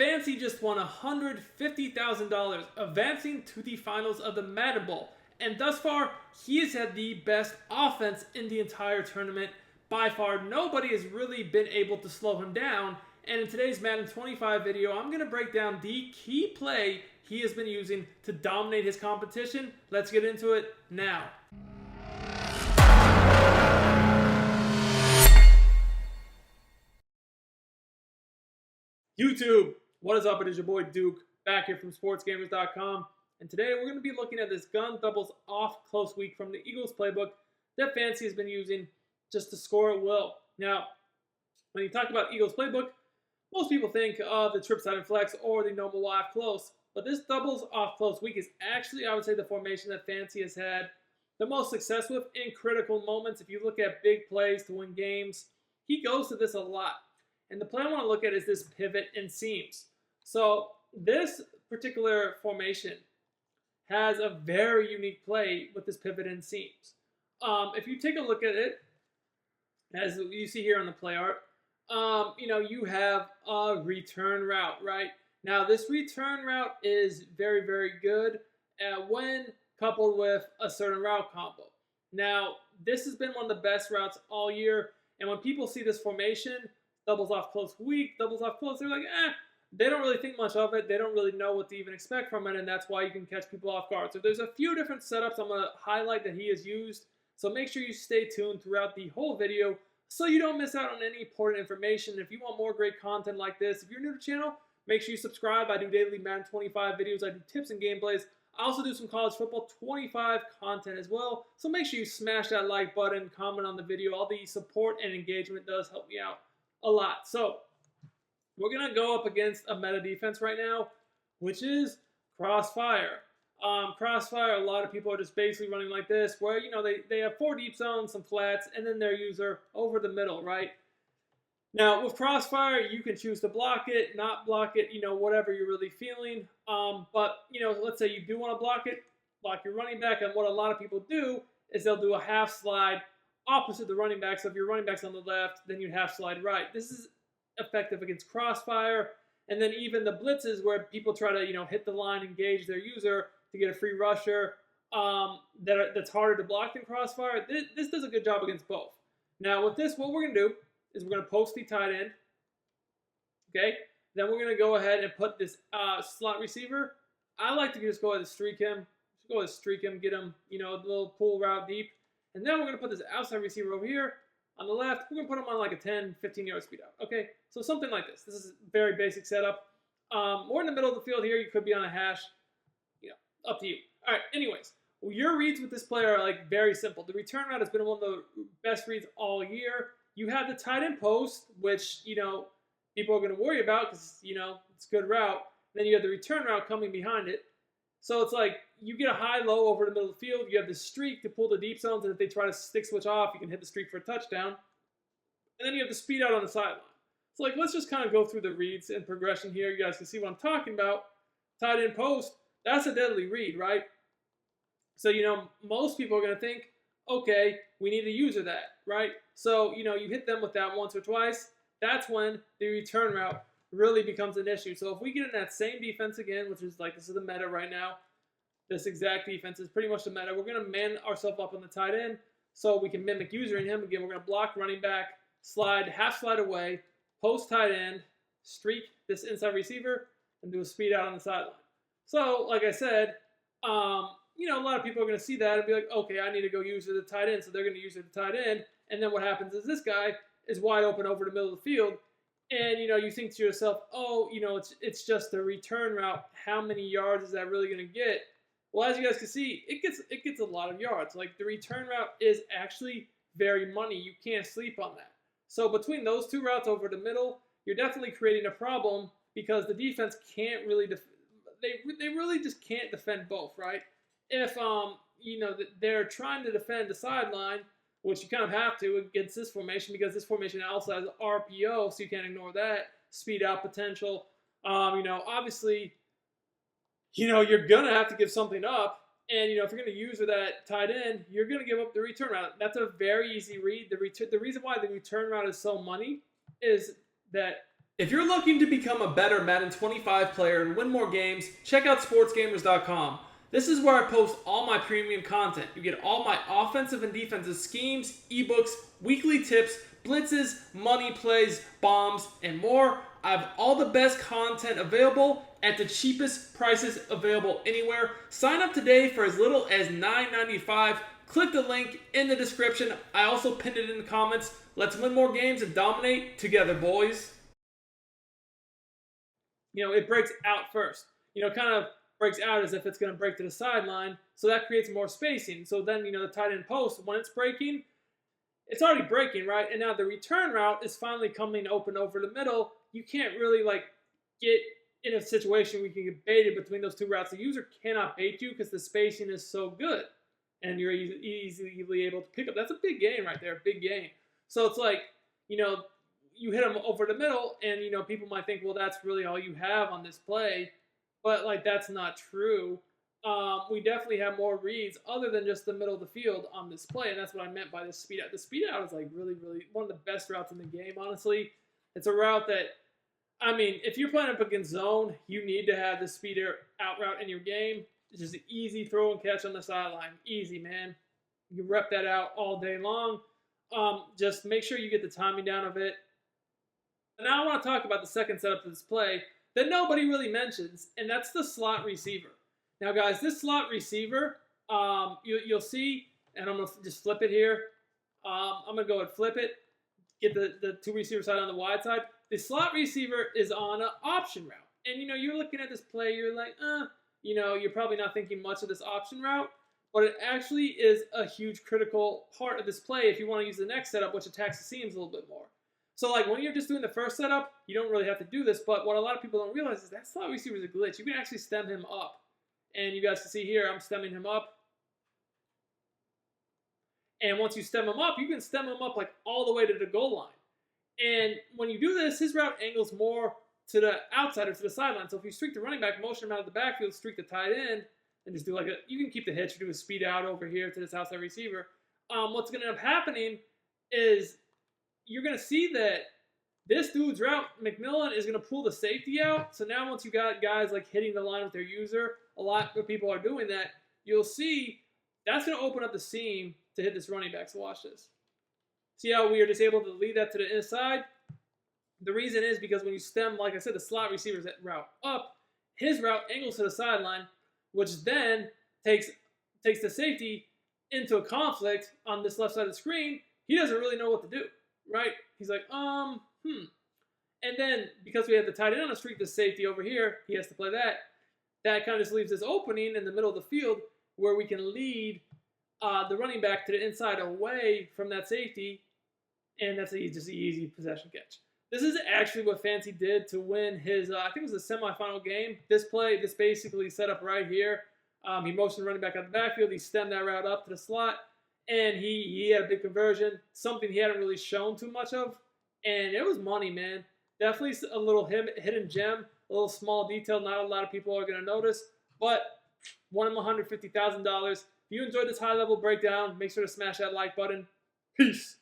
Fancy just won $150,000, advancing to the finals of the Madden Bowl. And thus far, he has had the best offense in the entire tournament. By far, nobody has really been able to slow him down. And in today's Madden 25 video, I'm going to break down the key play he has been using to dominate his competition. Let's get into it now. YouTube, what is up? It is your boy Duke, back here from sportsgamers.com. And today we're going to be looking at this gun doubles off close week from the Eagles playbook that Fancy has been using just to score at will. Now, when you talk about Eagles playbook, most people think of the trip side and flex or the normal off close. But this doubles off close week is actually, I would say, the formation that Fancy has had the most success with in critical moments. If you look at big plays to win games, he goes to this a lot. And the play I want to look at is this pivot and seams. So this particular formation has a very unique play with this pivot and seams. If you take a look at it, as you see here on the play art, you have a return route, right? Now, this return route is very, very good when coupled with a certain route combo. Now, this has been one of the best routes all year, and when people see this formation, doubles off close weak, doubles off close, they're like, they don't really think much of it. They don't really know what to even expect from it, and that's why you can catch people off guard. So there's a few different setups I'm going to highlight that he has used. So make sure you stay tuned throughout the whole video so you don't miss out on any important information. If you want more great content like this, if you're new to the channel, make sure you subscribe. I do daily Madden 25 videos. I do tips and gameplays. I also do some college football 25 content as well. So make sure you smash that like button, comment on the video. All the support and engagement does help me out a lot. So we're going to go up against a meta defense right now, which is crossfire. Crossfire, a lot of people are just basically running like this, where, they have 4 deep zones, some flats, and then their user over the middle, right? Now, with crossfire, you can choose to block it, not block it, whatever you're really feeling. But, let's say you do want to block it, block your running back, and what a lot of people do is they'll do a half slide opposite the running back. So if your running back's on the left, then you'd half slide right. This is effective against crossfire. And then even the blitzes where people try to, hit the line, engage their user to get a free rusher that's harder to block than crossfire. This does a good job against both. Now with this, what we're going to do is we're going to post the tight end. Okay. Then we're going to go ahead and put this slot receiver. I like to just go ahead and streak him. Just go ahead and streak him, get him, a little pull route deep. And then we're going to put this outside receiver over here on the left. We're going to put him on like a 10, 15-yard speed out. Okay, so something like this. This is a very basic setup. More in the middle of the field here. You could be on a hash. Up to you. All right, anyways. Your reads with this player are like very simple. The return route has been one of the best reads all year. You have the tight end post, which, people are going to worry about because, it's a good route. Then you have the return route coming behind it. So it's like you get a high-low over the middle of the field. You have the streak to pull the deep zones, and if they try to stick switch off, you can hit the streak for a touchdown. And then you have the speed out on the sideline. So let's just kind of go through the reads and progression here. You guys can see what I'm talking about. Tight end post, that's a deadly read, right? So, most people are going to think, okay, we need a user that, right? So, you hit them with that once or twice. That's when the return route really becomes an issue. So if we get in that same defense again, which is this is the meta right now, this exact defense is pretty much the meta. We're going to man ourselves up on the tight end so we can mimic usering him. Again, we're going to block running back, slide, half slide away, post tight end, streak this inside receiver, and do a speed out on the sideline. So, like I said, a lot of people are going to see that and be like, okay, I need to go use the tight end. So they're going to use the tight end. And then what happens is this guy is wide open over the middle of the field. And, you think to yourself, oh, it's just a return route. How many yards is that really going to get? Well, as you guys can see, it gets a lot of yards. Like, the return route is actually very money. You can't sleep on that. So between those two routes over the middle, you're definitely creating a problem because the defense can't really they really just can't defend both, right? If they're trying to defend the sideline, which you kind of have to against this formation because this formation also has RPO, so you can't ignore that. Speed out potential. Obviously, you're going to have to give something up. And, if you're going to use that tight end, you're going to give up the return route. That's a very easy read. The reason why the return route is so money is that If you're looking to become a better Madden 25 player and win more games, check out sportsgamers.com. This is where I post all my premium content. You get all my offensive and defensive schemes, ebooks, weekly tips, blitzes, money plays, bombs, and more. I have all the best content available at the cheapest prices available anywhere. Sign up today for as little as $9.95. Click the link in the description. I also pinned it in the comments. Let's win more games and dominate together, boys. It breaks out first. Kind of breaks out as if it's going to break to the sideline. So that creates more spacing. So then, the tight end post, when it's breaking, it's already breaking, right? And now the return route is finally coming open over the middle. You can't really, get in a situation where you can get baited between those two routes. The user cannot bait you because the spacing is so good. And you're easily able to pick up. That's a big game right there, big game. So it's you hit them over the middle, and people might think, well, that's really all you have on this play, but that's not true. We definitely have more reads other than just the middle of the field on this play, and that's what I meant by the speed out. The speed out is really, really one of the best routes in the game. Honestly, it's a route that, if you're playing up against zone, you need to have the speed out route in your game. It's just an easy throw and catch on the sideline. Easy, man. You can rep that out all day long. Just make sure you get the timing down of it. And now I want to talk about the second setup to this play that nobody really mentions, and that's the slot receiver. Now, guys, this slot receiver, you'll see, and I'm going to just flip it here. I'm going to go and flip it, get the two receiver side on the wide side. The slot receiver is on an option route. And, you're looking at this play, you're like, you're probably not thinking much of this option route, but it actually is a huge critical part of this play if you want to use the next setup, which attacks the seams a little bit more. So, when you're just doing the first setup, you don't really have to do this, but what a lot of people don't realize is that slot receiver is a glitch. You can actually stem him up. And you guys can see here, I'm stemming him up. And once you stem him up, you can stem him up all the way to the goal line. And when you do this, his route angles more to the outside or to the sideline. So if you streak the running back, motion him out of the backfield, streak the tight end, and just do you can keep the hitch, do a speed out over here to this outside receiver. What's going to end up happening is you're going to see that this dude's route, McMillan, is going to pull the safety out. So now once you got guys hitting the line with their user, a lot of people are doing that, you'll see that's going to open up the seam to hit this running back. So watch this. See how we are just able to lead that to the inside? The reason is because when you stem, like I said, the slot receiver's route up, his route angles to the sideline, which then takes the safety into a conflict on this left side of the screen. He doesn't really know what to do, right? He's like, And then, because we have the tight end on the streak, the safety over here, he has to play that. That kind of just leaves this opening in the middle of the field where we can lead the running back to the inside away from that safety, and that's just an easy possession catch. This is actually what Fancy did to win his, I think it was the semifinal game. This basically set up right here. He motioned the running back out the backfield. He stemmed that route up to the slot, and he had a big conversion, something he hadn't really shown too much of, and it was money, man. Definitely a little hidden gem, a little small detail not a lot of people are going to notice, but won him $150,000. If you enjoyed this high-level breakdown, make sure to smash that like button. Peace.